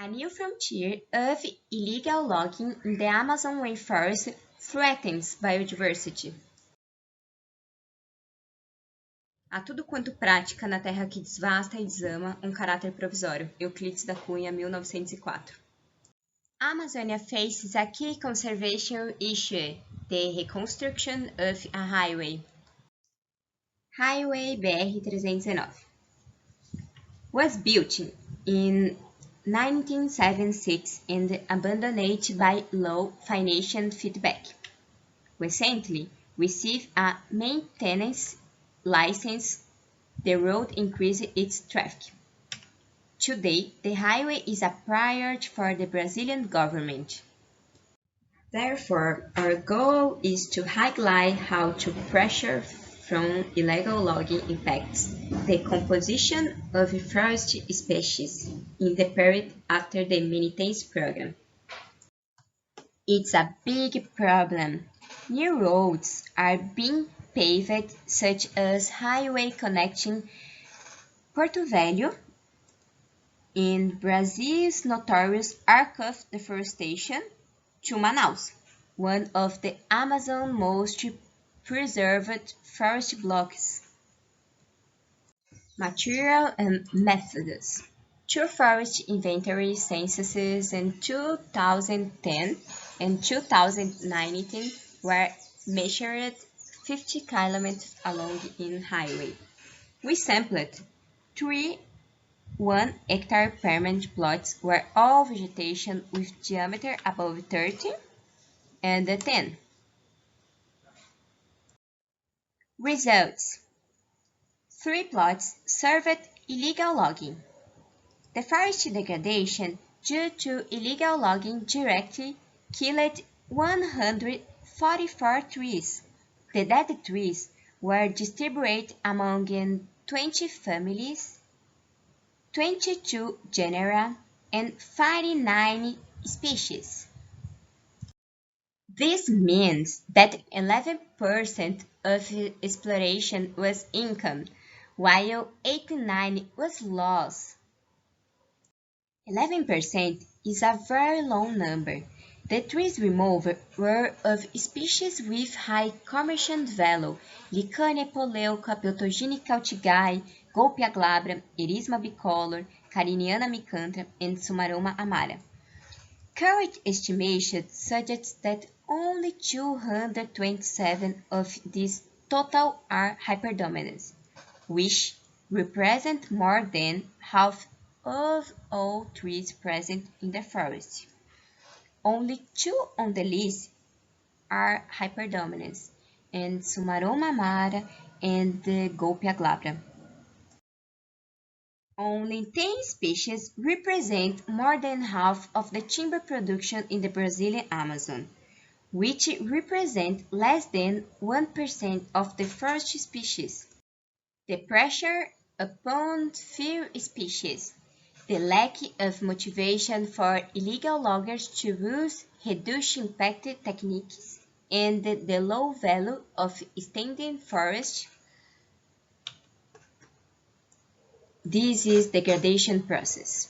new frontier of illegal logging in the Amazon rainforest threatens biodiversity. A tudo quanto prática na terra que desvasta e desama um caráter provisório. Euclides da Cunha, 1904. Amazônia faces a key conservation issue, the reconstruction of a highway. Highway BR-319 was built in 1976 and abandoned by low financial feedback. Recently received a maintenance license, the road increased its traffic. Today, the highway is a priority for the Brazilian government. Therefore, our goal is to highlight how to pressure from illegal logging impacts the composition of forest species in the period after the maintenance program. It's a big problem. New roads are being paved, such as highway connecting Porto Velho in Brazil's notorious arc of deforestation to Manaus, one of the Amazon's most preserved forest blocks. Material and methods. Two forest inventory censuses in 2010 and 2019 were measured 50 kilometers along in highway. We sampled 3 1-hectare permanent plots where all vegetation with diameter above 30 and 10. Results: 3 plots served illegal logging. The forest degradation due to illegal logging directly killed 144 trees. The dead trees were distributed among 20 families, 22 genera, and 59 species. This means that 11% of exploration was income, while 89% was loss. 11% is a very low number. The trees removed were of species with high commercial value: Licania poleuca, Peltogynica altigae, Golpia glabra, Erisma bicolor, Cariniana micanthra, and Sumaroma amara. Current estimations suggest that only 227 of these total are hyperdominant, which represent more than half of all trees present in the forest. Only 2 on the list are hyperdominant, and Sumaroma amara and the Golpia glabra. Only 10 species represent more than half of the timber production in the Brazilian Amazon, which represent less than 1% of the forest species. The pressure upon few species, the lack of motivation for illegal loggers to use reduced impact techniques, and the low value of standing forest. This is the degradation process.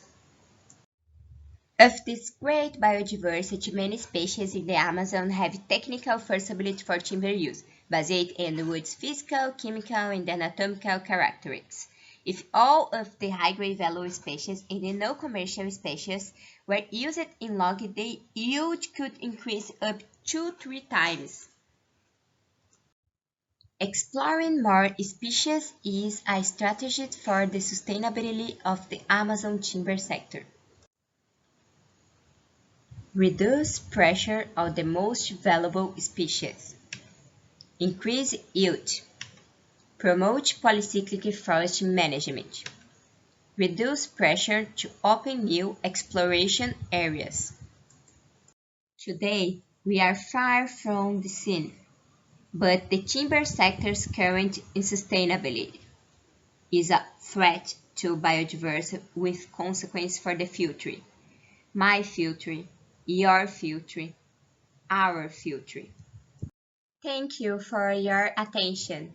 Of this great biodiversity, many species in the Amazon have technical feasibility for timber use, based on the wood's physical, chemical, and anatomical characteristics. If all of the high-grade value species and the no-commercial species were used in logging, the yield could increase up to 3 times. Exploring more species is a strategy for the sustainability of the Amazon timber sector. Reduce pressure on the most valuable species. Increase yield. Promote polycyclic forest management. Reduce pressure to open new exploration areas. Today, we are far from the scene, but the timber sector's current insustainability is a threat to biodiversity with consequences for the future. My future, your future, our future. Thank you for your attention.